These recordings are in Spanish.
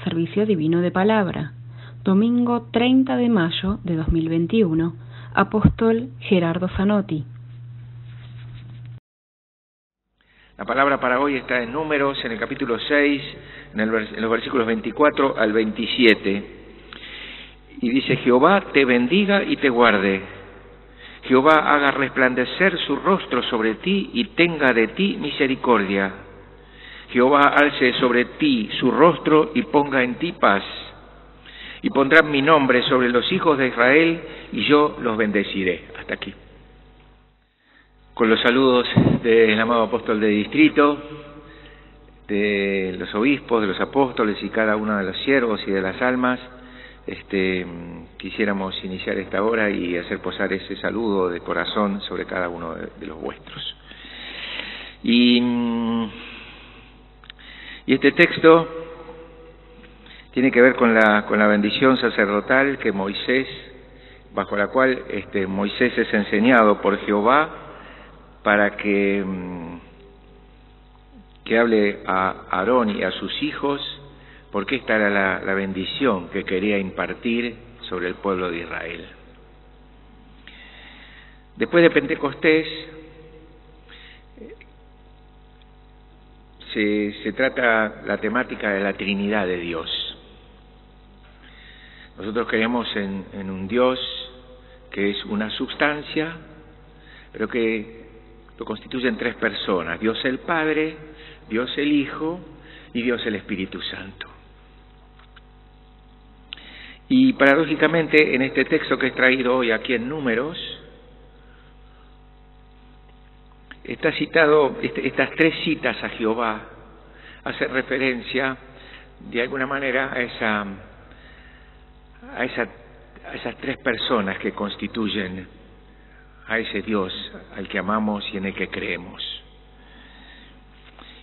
Servicio Divino de Palabra, domingo 30 de mayo de 2021, Apóstol Gerardo Zanotti. La palabra para hoy está en Números, en el capítulo 6, en los versículos 24 al 27. Y dice: Jehová te bendiga y te guarde. Jehová haga resplandecer su rostro sobre ti y tenga de ti misericordia. Jehová alce sobre ti su rostro y ponga en ti paz. Y pondrá mi nombre sobre los hijos de Israel y yo los bendeciré. Hasta aquí. Con los saludos del amado apóstol de distrito, de los obispos, de los apóstoles y cada uno de los siervos y de las almas, quisiéramos iniciar esta hora y hacer posar ese saludo de corazón sobre cada uno de los vuestros. Y este texto tiene que ver con la bendición sacerdotal que Moisés, bajo la cual Moisés es enseñado por Jehová para que hable a Aarón y a sus hijos, porque esta era la bendición que quería impartir sobre el pueblo de Israel. Después de Pentecostés, se trata la temática de la Trinidad de Dios. Nosotros creemos en un Dios que es una substancia, pero que lo constituyen tres personas: Dios el Padre, Dios el Hijo y Dios el Espíritu Santo. Y paradójicamente, en este texto que he traído hoy aquí en Números, está citado, estas tres citas a Jehová hacen referencia de alguna manera a esas tres personas que constituyen a ese Dios al que amamos y en el que creemos.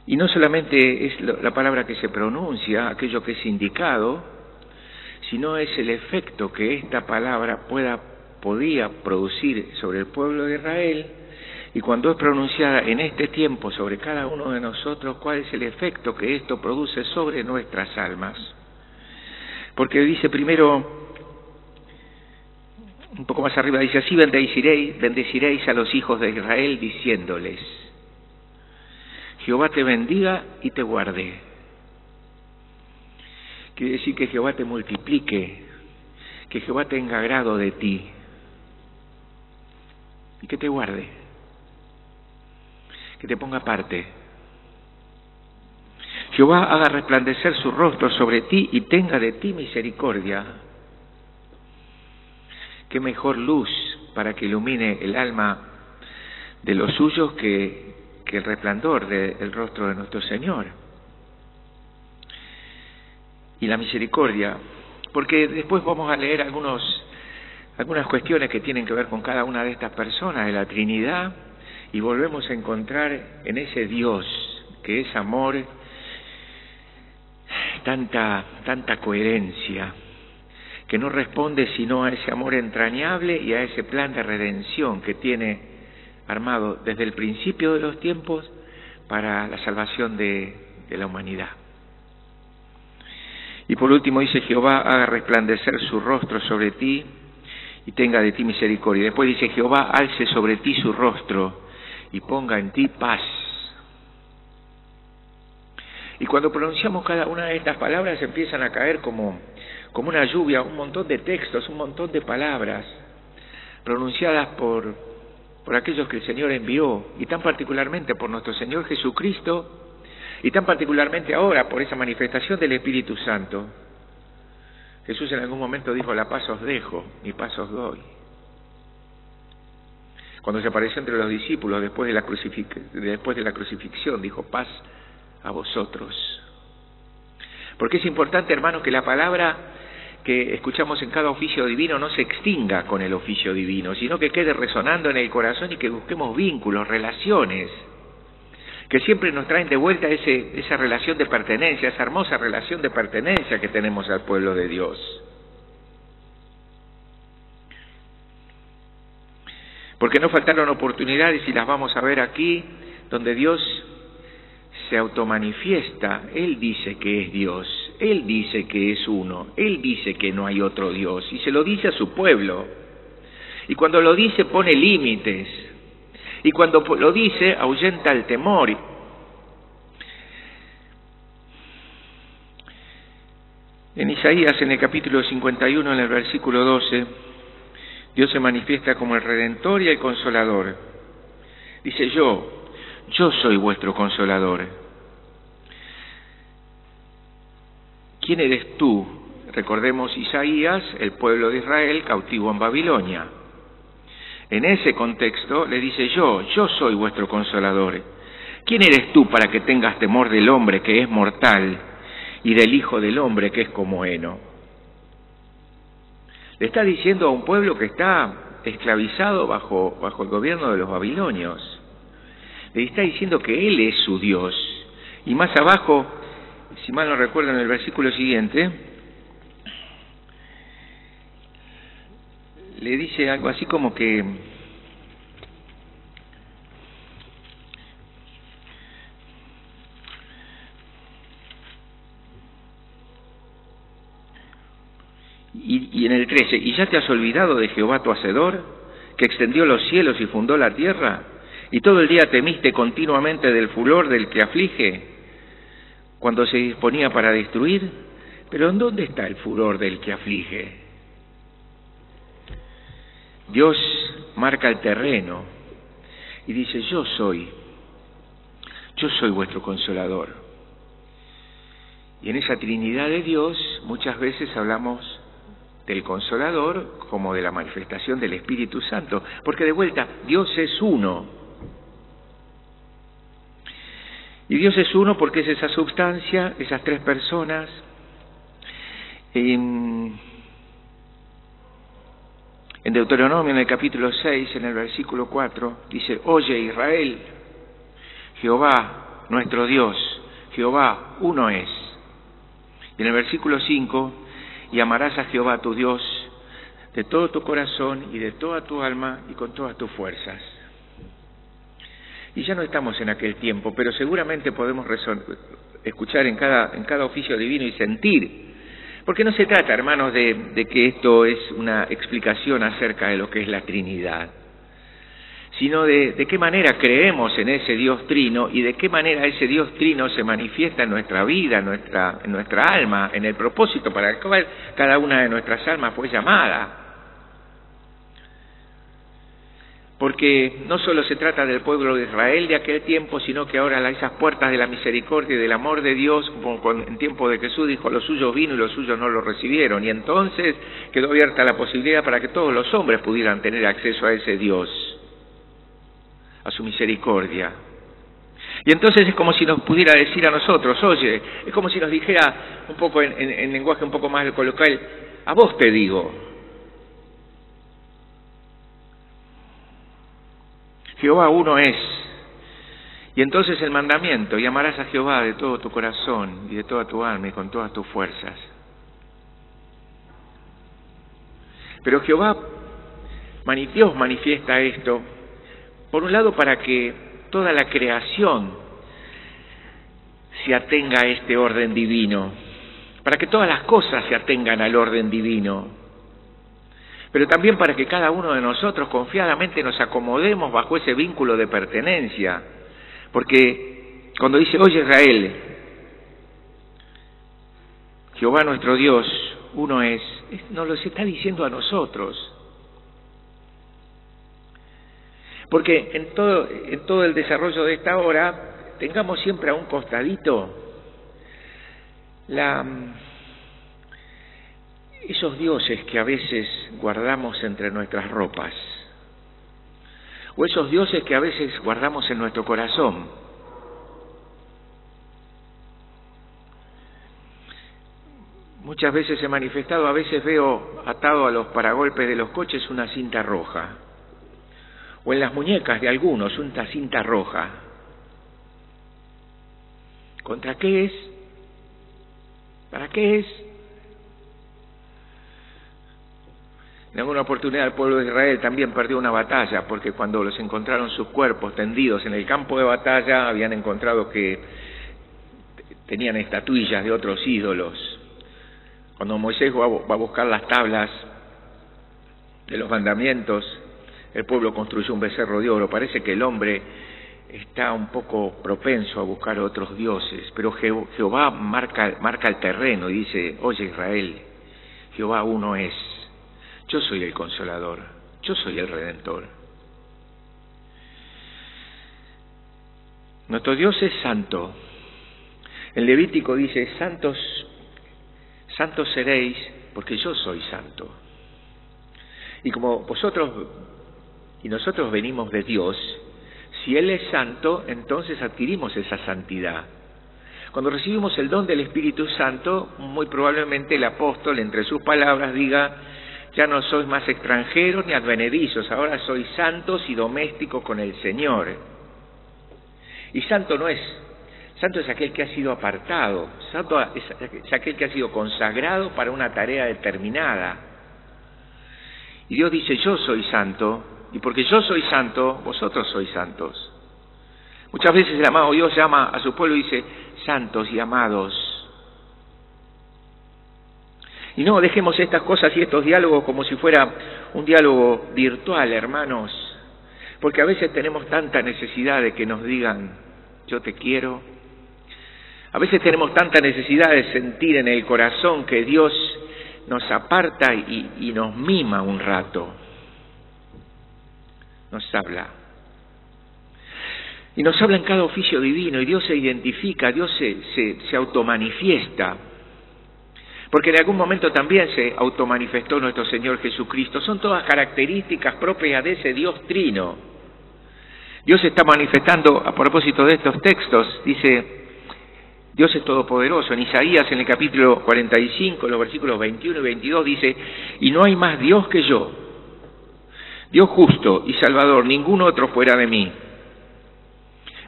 Y no solamente es la palabra que se pronuncia, aquello que es indicado, sino es el efecto que esta palabra podía producir sobre el pueblo de Israel, y cuando es pronunciada en este tiempo sobre cada uno de nosotros, cuál es el efecto que esto produce sobre nuestras almas. Porque dice primero, un poco más arriba, dice: así bendeciréis a los hijos de Israel, diciéndoles: Jehová te bendiga y te guarde. Quiere decir que Jehová te multiplique, que Jehová tenga agrado de ti y que te guarde, que te ponga aparte. Jehová haga resplandecer su rostro sobre ti y tenga de ti misericordia. Qué mejor luz para que ilumine el alma de los suyos que el resplandor del rostro de nuestro Señor. Y la misericordia, porque después vamos a leer algunas cuestiones que tienen que ver con cada una de estas personas de la Trinidad, y volvemos a encontrar en ese Dios que es amor tanta coherencia, que no responde sino a ese amor entrañable y a ese plan de redención que tiene armado desde el principio de los tiempos para la salvación de la humanidad. Y por último dice: Jehová haga resplandecer su rostro sobre ti y tenga de ti misericordia. Después dice: Jehová alce sobre ti su rostro y ponga en ti paz. Y cuando pronunciamos cada una de estas palabras empiezan a caer como una lluvia, un montón de textos, un montón de palabras pronunciadas por aquellos que el Señor envió, y tan particularmente por nuestro Señor Jesucristo, y tan particularmente ahora por esa manifestación del Espíritu Santo. Jesús en algún momento dijo: la paz os dejo, mi paz os doy. Cuando se apareció entre los discípulos después de la crucifixión, dijo: paz a vosotros. Porque es importante, hermanos, que la palabra que escuchamos en cada oficio divino no se extinga con el oficio divino, sino que quede resonando en el corazón y que busquemos vínculos, relaciones, que siempre nos traen de vuelta esa relación de pertenencia, esa hermosa relación de pertenencia que tenemos al pueblo de Dios. Porque no faltaron oportunidades, y las vamos a ver aquí, donde Dios se automanifiesta. Él dice que es Dios. Él dice que es uno, Él dice que no hay otro Dios, y se lo dice a su pueblo. Y cuando lo dice pone límites, y cuando lo dice ahuyenta el temor. En Isaías, en el capítulo 51, en el versículo 12, Dios se manifiesta como el Redentor y el Consolador. Dice: yo soy vuestro Consolador. ¿Quién eres tú? Recordemos Isaías, el pueblo de Israel cautivo en Babilonia. En ese contexto le dice: yo soy vuestro Consolador. ¿Quién eres tú para que tengas temor del hombre que es mortal y del Hijo del Hombre que es como heno? Le está diciendo a un pueblo que está esclavizado bajo el gobierno de los babilonios. Le está diciendo que Él es su Dios. Y más abajo, si mal no recuerdo, en el versículo siguiente, le dice algo así como que y en el 13, ¿y ya te has olvidado de Jehová tu Hacedor, que extendió los cielos y fundó la tierra? ¿Y todo el día temiste continuamente del furor del que aflige, cuando se disponía para destruir? Pero ¿en dónde está el furor del que aflige? Dios marca el terreno y dice: yo soy vuestro Consolador. Y en esa Trinidad de Dios muchas veces hablamos del Consolador como de la manifestación del Espíritu Santo, porque de vuelta, Dios es uno. Y Dios es uno porque es esa substancia, esas tres personas. En Deuteronomio, en el capítulo 6, en el versículo 4, dice: oye Israel, Jehová nuestro Dios, Jehová uno es. Y en el versículo 5, y amarás a Jehová tu Dios de todo tu corazón y de toda tu alma y con todas tus fuerzas. Y ya no estamos en aquel tiempo, pero seguramente podemos escuchar en cada oficio divino y sentir. Porque no se trata, hermanos, de que esto es una explicación acerca de lo que es la Trinidad, sino de qué manera creemos en ese Dios trino y de qué manera ese Dios trino se manifiesta en nuestra vida, en nuestra alma, en el propósito para el cual cada una de nuestras almas fue llamada. Porque no solo se trata del pueblo de Israel de aquel tiempo, sino que ahora esas puertas de la misericordia y del amor de Dios, como en tiempo de Jesús dijo: los suyos vino y los suyos no lo recibieron. Y entonces quedó abierta la posibilidad para que todos los hombres pudieran tener acceso a ese Dios, a su misericordia. Y entonces es como si nos pudiera decir a nosotros: oye, es como si nos dijera un poco en lenguaje un poco más coloquial: a vos te digo, Jehová uno es. Y entonces el mandamiento: y amarás a Jehová de todo tu corazón y de toda tu alma y con todas tus fuerzas. Pero Dios manifiesta esto, por un lado, para que toda la creación se atenga a este orden divino, para que todas las cosas se atengan al orden divino, pero también para que cada uno de nosotros confiadamente nos acomodemos bajo ese vínculo de pertenencia. Porque cuando dice: oye Israel, Jehová nuestro Dios uno es, nos lo está diciendo a nosotros. Porque en todo el desarrollo de esta hora, tengamos siempre a un costadito esos dioses que a veces guardamos entre nuestras ropas, o esos dioses que a veces guardamos en nuestro corazón. Muchas veces he manifestado, a veces veo atado a los paragolpes de los coches una cinta roja, o en las muñecas de algunos una cinta roja. ¿Contra qué es? ¿Para qué es? En alguna oportunidad el pueblo de Israel también perdió una batalla, porque cuando los encontraron sus cuerpos tendidos en el campo de batalla, habían encontrado que tenían estatuillas de otros ídolos. Cuando Moisés va a buscar las tablas de los mandamientos, el pueblo construyó un becerro de oro. Parece que el hombre está un poco propenso a buscar otros dioses, pero Jehová marca el terreno y dice: oye Israel, Jehová uno es, yo soy el consolador, yo soy el redentor. Nuestro Dios es santo. El Levítico dice: santos seréis porque yo soy santo. Y como vosotros y nosotros venimos de Dios, si Él es santo, entonces adquirimos esa santidad. Cuando recibimos el don del Espíritu Santo, muy probablemente el apóstol, entre sus palabras, diga: ya no sois más extranjeros ni advenedizos, ahora sois santos y domésticos con el Señor. Y santo es aquel que ha sido apartado, santo es aquel que ha sido consagrado para una tarea determinada. Y Dios dice: yo soy santo, y porque yo soy santo, vosotros sois santos. Muchas veces el amado Dios llama a su pueblo y dice: santos y amados. Y no dejemos estas cosas y estos diálogos como si fuera un diálogo virtual, hermanos, porque a veces tenemos tanta necesidad de que nos digan: yo te quiero. A veces tenemos tanta necesidad de sentir en el corazón que Dios nos aparta y nos mima un rato. Nos habla. Y nos habla en cada oficio divino, y Dios se identifica, Dios se automanifiesta. Porque en algún momento también se automanifestó nuestro Señor Jesucristo. Son todas características propias de ese Dios trino. Dios se está manifestando a propósito de estos textos. Dice: Dios es todopoderoso. En Isaías, en el capítulo 45, los versículos 21 y 22, dice: y no hay más Dios que yo, Dios justo y salvador, ningún otro fuera de mí.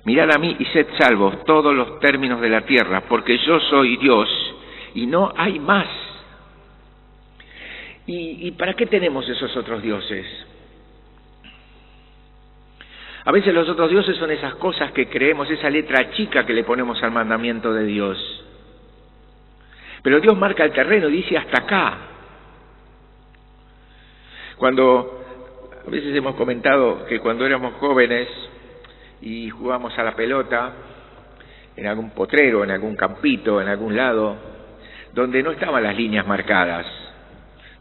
Mirad a mí y sed salvos todos los términos de la tierra, porque yo soy Dios y no hay más. ¿Y para qué tenemos esos otros dioses? A veces los otros dioses son esas cosas que creemos, esa letra chica que le ponemos al mandamiento de Dios. Pero Dios marca el terreno y dice: hasta acá. A veces hemos comentado que cuando éramos jóvenes y jugábamos a la pelota en algún potrero, en algún campito, en algún lado, donde no estaban las líneas marcadas,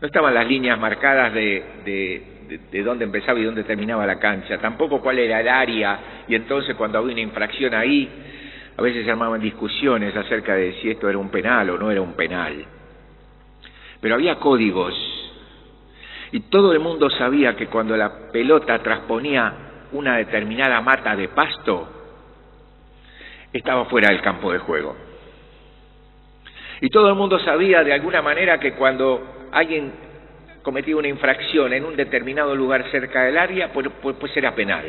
no estaban las líneas marcadas de dónde empezaba y dónde terminaba la cancha, tampoco cuál era el área, y entonces cuando había una infracción ahí, a veces se armaban discusiones acerca de si esto era un penal o no era un penal. Pero había códigos, y todo el mundo sabía que cuando la pelota transponía una determinada mata de pasto, estaba fuera del campo de juego. Y todo el mundo sabía de alguna manera que cuando alguien cometía una infracción en un determinado lugar cerca del área, pues era penal.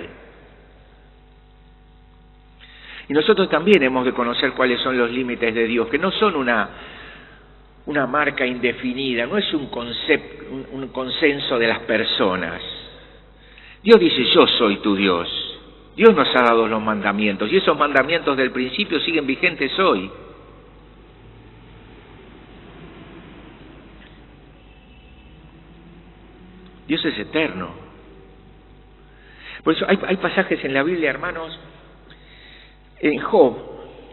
Y nosotros también hemos de conocer cuáles son los límites de Dios, que no son una marca indefinida, no es un consenso de las personas. Dios dice: yo soy tu Dios. Dios nos ha dado los mandamientos, y esos mandamientos del principio siguen vigentes hoy. Dios es eterno. Por eso hay pasajes en la Biblia, hermanos, en Job,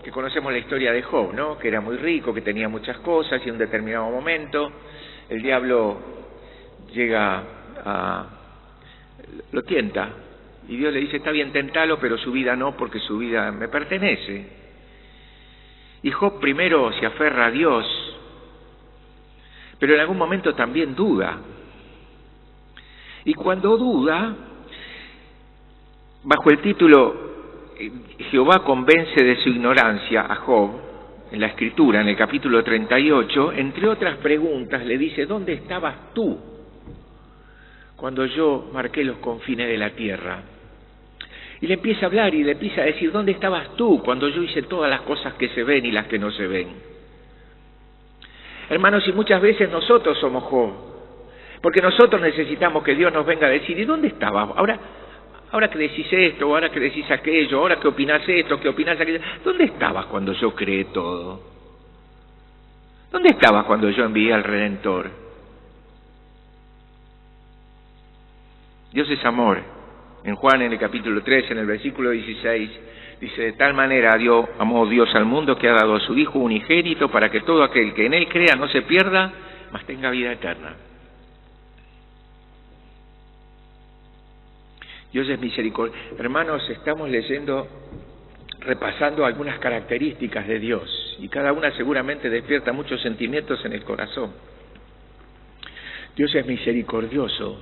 que conocemos la historia de Job, ¿no? Que era muy rico, que tenía muchas cosas, y en un determinado momento el diablo lo tienta, y Dios le dice: está bien, tentalo, pero su vida no, porque su vida me pertenece. Y Job primero se aferra a Dios, pero en algún momento también duda. Y cuando duda, bajo el título Jehová convence de su ignorancia a Job, en la Escritura, en el capítulo 38, entre otras preguntas, le dice: ¿dónde estabas tú cuando yo marqué los confines de la tierra? Y le empieza a hablar y le empieza a decir: ¿dónde estabas tú cuando yo hice todas las cosas que se ven y las que no se ven? Hermanos, y muchas veces nosotros somos Job, porque nosotros necesitamos que Dios nos venga a decir: ¿y dónde estabas? Ahora que decís esto, ahora que decís aquello, ahora que opinás esto, que opinás aquello, ¿dónde estabas cuando yo creé todo? ¿Dónde estabas cuando yo envié al Redentor? Dios es amor. En Juan, en el capítulo 3, en el versículo 16, dice: de tal manera amó Dios al mundo que ha dado a su Hijo unigénito para que todo aquel que en Él crea no se pierda, mas tenga vida eterna. Dios es misericordia. Hermanos, estamos repasando algunas características de Dios, y cada una seguramente despierta muchos sentimientos en el corazón. Dios es misericordioso.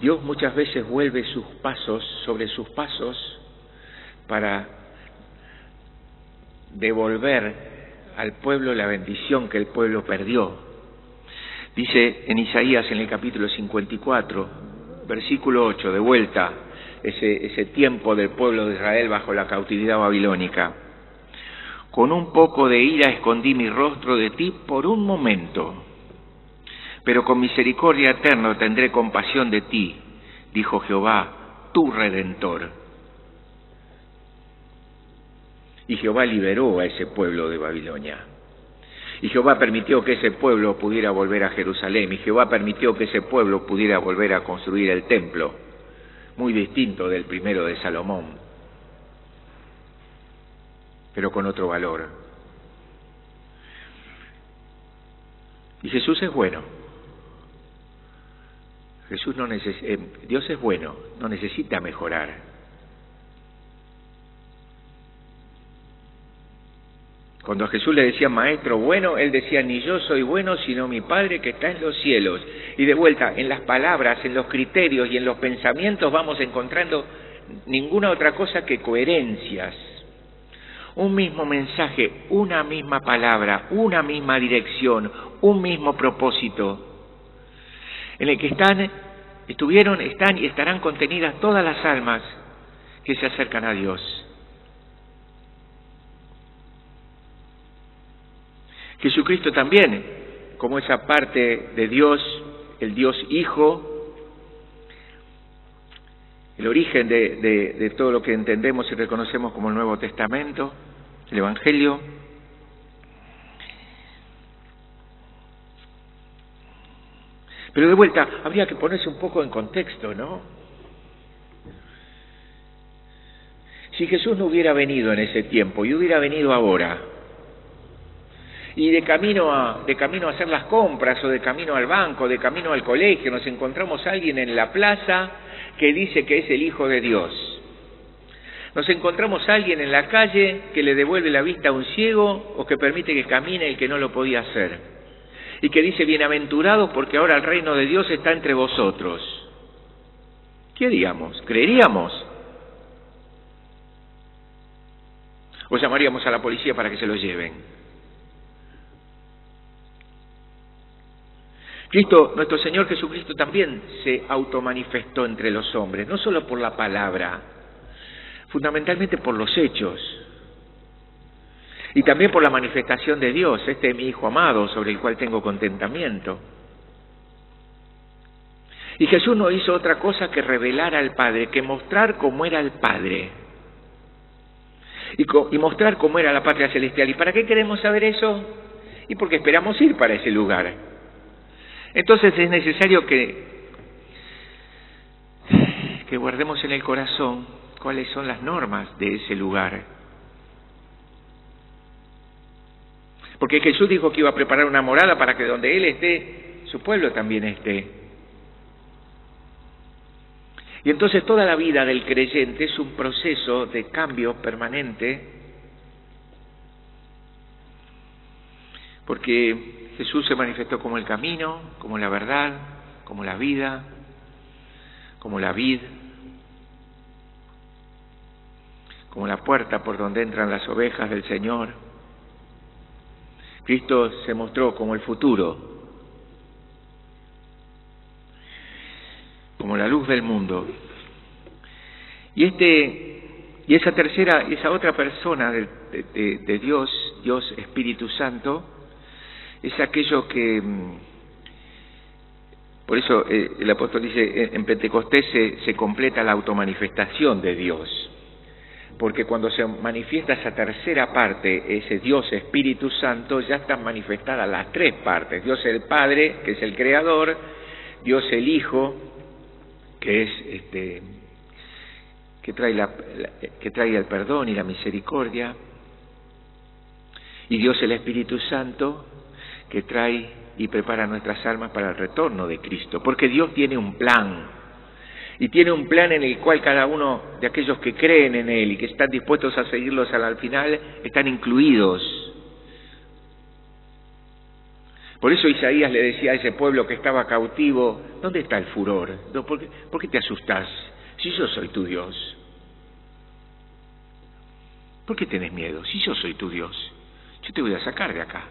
Dios muchas veces vuelve sobre sus pasos para devolver al pueblo la bendición que el pueblo perdió. Dice en Isaías, en el capítulo 54, versículo 8, de vuelta, ese tiempo del pueblo de Israel bajo la cautividad babilónica: con un poco de ira escondí mi rostro de ti por un momento, pero con misericordia eterna tendré compasión de ti, dijo Jehová, tu Redentor. Y Jehová liberó a ese pueblo de Babilonia. Y Jehová permitió que ese pueblo pudiera volver a Jerusalén. Y Jehová permitió que ese pueblo pudiera volver a construir el templo, muy distinto del primero de Salomón, pero con otro valor. Y Jesús es bueno. Dios es bueno, no necesita mejorar. Cuando a Jesús le decían maestro bueno, él decía: ni yo soy bueno, sino mi Padre que está en los cielos. Y de vuelta, en las palabras, en los criterios y en los pensamientos vamos encontrando ninguna otra cosa que coherencias. Un mismo mensaje, una misma palabra, una misma dirección, un mismo propósito, en el que están y estarán contenidas todas las almas que se acercan a Dios. Jesucristo también, como esa parte de Dios, el Dios Hijo, el origen de todo lo que entendemos y reconocemos como el Nuevo Testamento, el Evangelio. Pero de vuelta, habría que ponerse un poco en contexto, ¿no? Si Jesús no hubiera venido en ese tiempo y hubiera venido ahora, y de camino a hacer las compras, o de camino al banco, de camino al colegio, nos encontramos a alguien en la plaza que dice que es el Hijo de Dios. Nos encontramos a alguien en la calle que le devuelve la vista a un ciego, o que permite que camine el que no lo podía hacer. Y que dice: bienaventurados porque ahora el reino de Dios está entre vosotros. ¿Qué haríamos? ¿Creeríamos? ¿O llamaríamos a la policía para que se lo lleven? Cristo, nuestro Señor Jesucristo, también se automanifestó entre los hombres, no solo por la palabra, fundamentalmente por los hechos. Y también por la manifestación de Dios: este es mi Hijo amado, sobre el cual tengo contentamiento. Y Jesús no hizo otra cosa que revelar al Padre, que mostrar cómo era el Padre. Y mostrar cómo era la patria celestial. ¿Y para qué queremos saber eso? Y porque esperamos ir para ese lugar. Entonces es necesario que guardemos en el corazón cuáles son las normas de ese lugar. Porque Jesús dijo que iba a preparar una morada para que donde Él esté, su pueblo también esté. Y entonces toda la vida del creyente es un proceso de cambio permanente, porque Jesús se manifestó como el camino, como la verdad, como la vida, como la vid, como la puerta por donde entran las ovejas del Señor. Cristo se mostró como el futuro, como la luz del mundo. Y esa otra persona de Dios Espíritu Santo, es aquello que, por eso el apóstol dice, en Pentecostés se completa la automanifestación de Dios. porque cuando se manifiesta esa tercera parte, ese Dios Espíritu Santo, ya están manifestadas las tres partes: Dios el Padre, que es el Creador; Dios el Hijo, que es que trae el perdón y la misericordia; y Dios el Espíritu Santo, que trae y prepara nuestras almas para el retorno de Cristo. Porque Dios tiene un plan, y tiene un plan en el cual cada uno de aquellos que creen en Él y que están dispuestos a seguirlos al final, están incluidos. Por eso Isaías le decía a ese pueblo que estaba cautivo: ¿dónde está el furor? ¿Por qué te asustas? Si yo soy tu Dios. ¿Por qué tenés miedo? Si yo soy tu Dios, yo te voy a sacar de acá.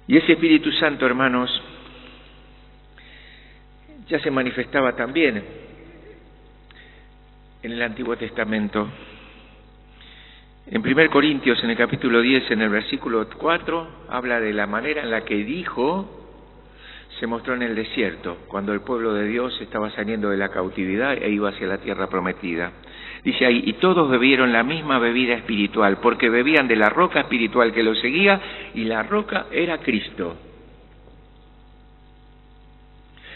Y ese Espíritu Santo, hermanos, ya se manifestaba también en el Antiguo Testamento. En 1 Corintios, en el capítulo 10, en el versículo 4, habla de la manera en la que dijo se mostró en el desierto, cuando el pueblo de Dios estaba saliendo de la cautividad e iba hacia la tierra prometida. Dice ahí: y todos bebieron la misma bebida espiritual, porque bebían de la roca espiritual que los seguía, y la roca era Cristo.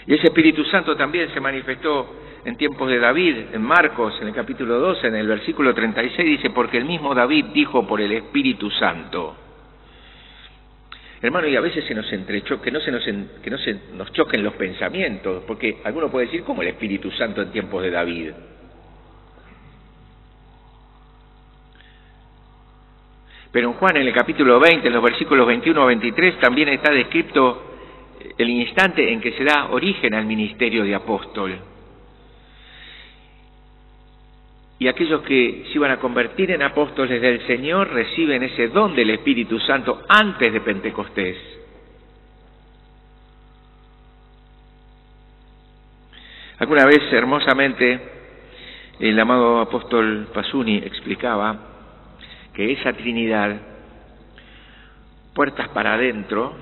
Y ese Espíritu Santo también se manifestó en tiempos de David, en Marcos, en el capítulo 12, en el versículo 36, dice: porque el mismo David dijo por el Espíritu Santo. Hermano, y a veces se nos entrechoca, que no se nos choquen los pensamientos, porque alguno puede decir: ¿cómo el Espíritu Santo en tiempos de David? Pero en Juan, en el capítulo 20, en los versículos 21 a 23, también está descrito el instante en que se da origen al ministerio de apóstol. Y aquellos que se iban a convertir en apóstoles del Señor reciben ese don del Espíritu Santo antes de Pentecostés. Alguna vez, hermosamente, el amado apóstol Pasuni explicaba que esa Trinidad, puertas para adentro,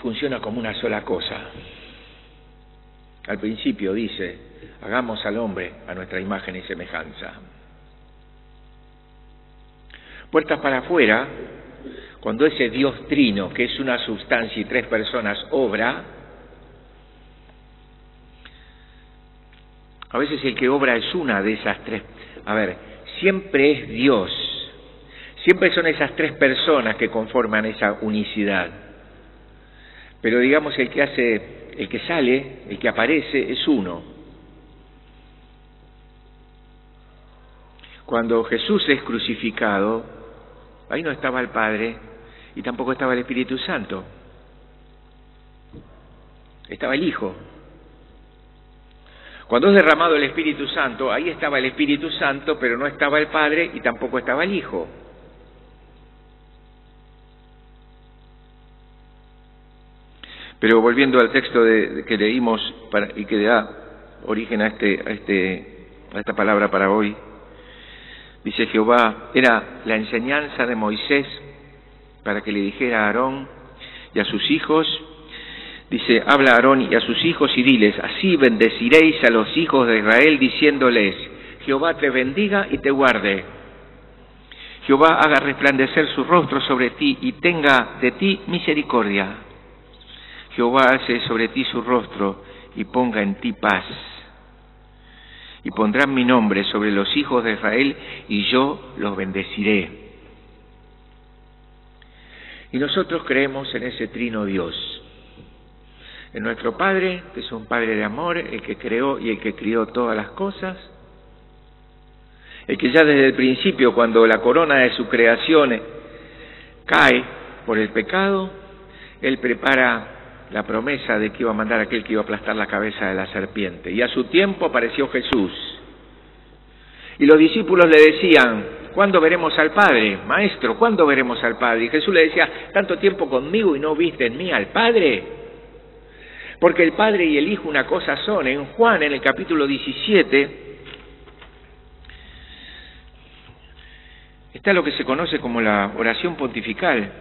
funciona como una sola cosa. Al principio dice: hagamos al hombre a nuestra imagen y semejanza. Puertas para afuera, cuando ese Dios trino, que es una sustancia y tres personas, obra, a veces el que obra es una de esas tres. Siempre es Dios. Siempre son esas tres personas que conforman esa unicidad. Pero digamos, el que sale, el que aparece, es uno. Cuando Jesús es crucificado, ahí no estaba el Padre y tampoco estaba el Espíritu Santo. Estaba el Hijo. Cuando es derramado el Espíritu Santo, ahí estaba el Espíritu Santo, pero no estaba el Padre y tampoco estaba el Hijo. Pero volviendo al texto que leímos y que da origen a esta palabra para hoy, dice: Jehová, era la enseñanza de Moisés para que le dijera a Aarón y a sus hijos. Dice: habla a Aarón y a sus hijos y diles: así bendeciréis a los hijos de Israel, diciéndoles: Jehová te bendiga y te guarde. Jehová haga resplandecer su rostro sobre ti y tenga de ti misericordia. Jehová hace sobre ti su rostro y ponga en ti paz. Y pondrán mi nombre sobre los hijos de Israel y yo los bendeciré. Y nosotros creemos en ese trino Dios. En nuestro Padre, que es un Padre de amor, el que creó y el que crió todas las cosas. El que ya desde el principio, cuando la corona de su creación cae por el pecado, Él prepara la promesa de que iba a mandar a aquel que iba a aplastar la cabeza de la serpiente. Y a su tiempo apareció Jesús. Y los discípulos le decían: ¿cuándo veremos al Padre? Maestro, ¿cuándo veremos al Padre? Y Jesús le decía: ¿tanto tiempo conmigo y no viste en mí al Padre? Porque el Padre y el Hijo una cosa son. En Juan, en el capítulo 17, está lo que se conoce como la oración pontifical.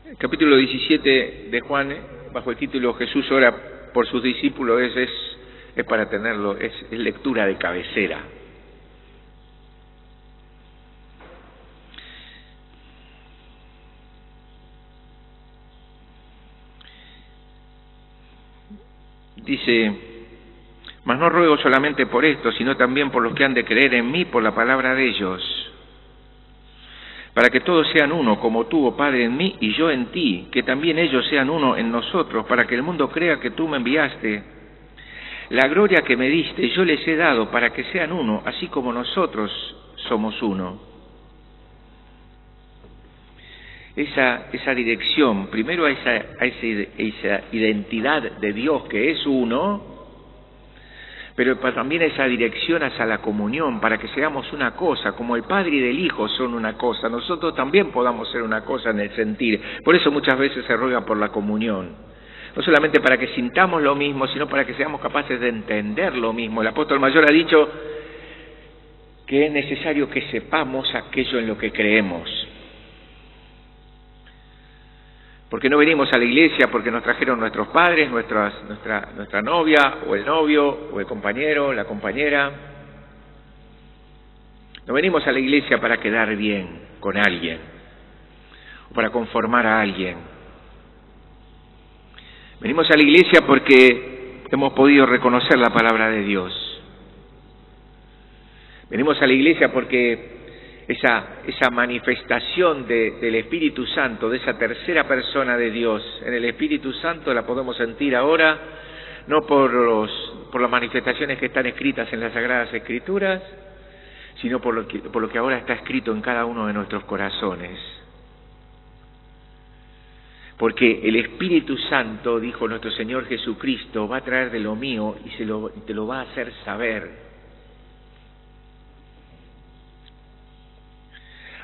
El capítulo 17 de Juan, bajo el título Jesús ora por sus discípulos, es para tenerlo, es lectura de cabecera. Dice: mas no ruego solamente por esto, sino también por los que han de creer en mí por la palabra de ellos, para que todos sean uno, como tú, oh Padre, en mí y yo en ti, que también ellos sean uno en nosotros, para que el mundo crea que tú me enviaste. La gloria que me diste yo les he dado, para que sean uno, así como nosotros somos uno. Esa dirección, primero a esa identidad de Dios que es uno, pero también esa dirección hacia la comunión, para que seamos una cosa, como el Padre y el Hijo son una cosa, nosotros también podamos ser una cosa en el sentir. Por eso muchas veces se ruega por la comunión, no solamente para que sintamos lo mismo, sino para que seamos capaces de entender lo mismo. El apóstol mayor ha dicho que es necesario que sepamos aquello en lo que creemos. Porque no venimos a la iglesia porque nos trajeron nuestros padres, nuestra novia, o el novio, o el compañero, la compañera. No venimos a la iglesia para quedar bien con alguien, o para conformar a alguien. Venimos a la iglesia porque hemos podido reconocer la palabra de Dios. Venimos a la iglesia porque esa manifestación del Espíritu Santo, de esa tercera persona de Dios en el Espíritu Santo, la podemos sentir ahora, no por las manifestaciones que están escritas en las Sagradas Escrituras, sino por lo que ahora está escrito en cada uno de nuestros corazones. Porque el Espíritu Santo, dijo nuestro Señor Jesucristo, va a traer de lo mío y te lo va a hacer saber.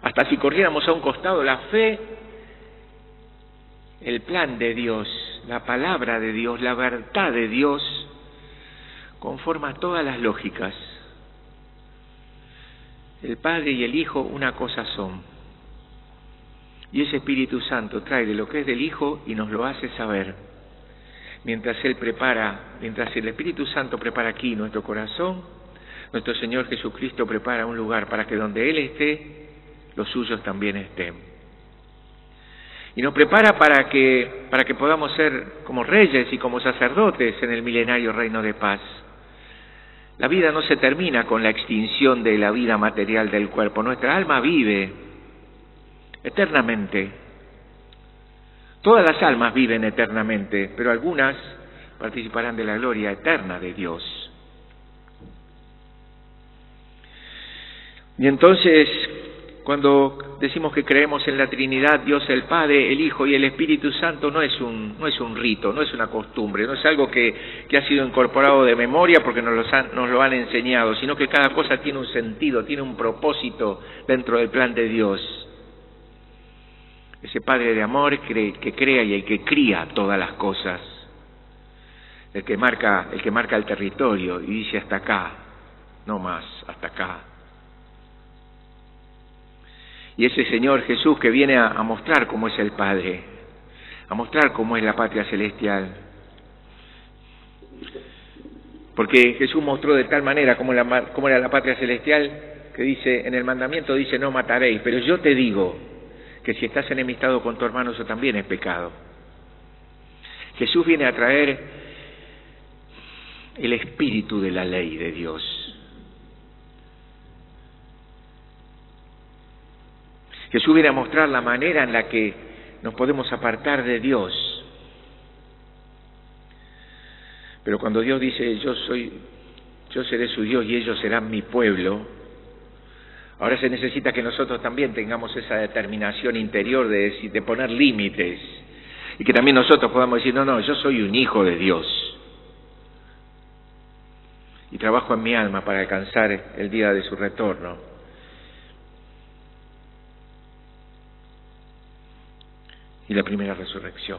Hasta si corriéramos a un costado, la fe, el plan de Dios, la palabra de Dios, la verdad de Dios, conforma todas las lógicas. El Padre y el Hijo una cosa son. Y ese Espíritu Santo trae de lo que es del Hijo y nos lo hace saber. Mientras el Espíritu Santo prepara aquí nuestro corazón, nuestro Señor Jesucristo prepara un lugar para que donde Él esté, los suyos también estén. Y nos prepara para que podamos ser como reyes y como sacerdotes en el milenario reino de paz. La vida no se termina con la extinción de la vida material del cuerpo. Nuestra alma vive eternamente. Todas las almas viven eternamente, pero algunas participarán de la gloria eterna de Dios. Y entonces, cuando decimos que creemos en la Trinidad, Dios el Padre, el Hijo y el Espíritu Santo, no es un rito, no es una costumbre, no es algo que ha sido incorporado de memoria porque nos lo han enseñado, sino que cada cosa tiene un sentido, tiene un propósito dentro del plan de Dios. Ese Padre de amor que crea y el que cría todas las cosas, el que marca el territorio y dice hasta acá, no más, hasta acá. Y ese Señor Jesús que viene a mostrar cómo es el Padre, a mostrar cómo es la patria celestial. Porque Jesús mostró de tal manera cómo era la patria celestial, que dice, en el mandamiento dice, no mataréis, pero yo te digo que si estás enemistado con tu hermano, eso también es pecado. Jesús viene a traer el espíritu de la ley de Dios. Jesús viene a mostrar la manera en la que nos podemos apartar de Dios. Pero cuando Dios dice, yo seré su Dios y ellos serán mi pueblo, ahora se necesita que nosotros también tengamos esa determinación interior de poner límites. Y que también nosotros podamos decir, no, yo soy un hijo de Dios. Y trabajo en mi alma para alcanzar el día de su retorno. Y la primera resurrección.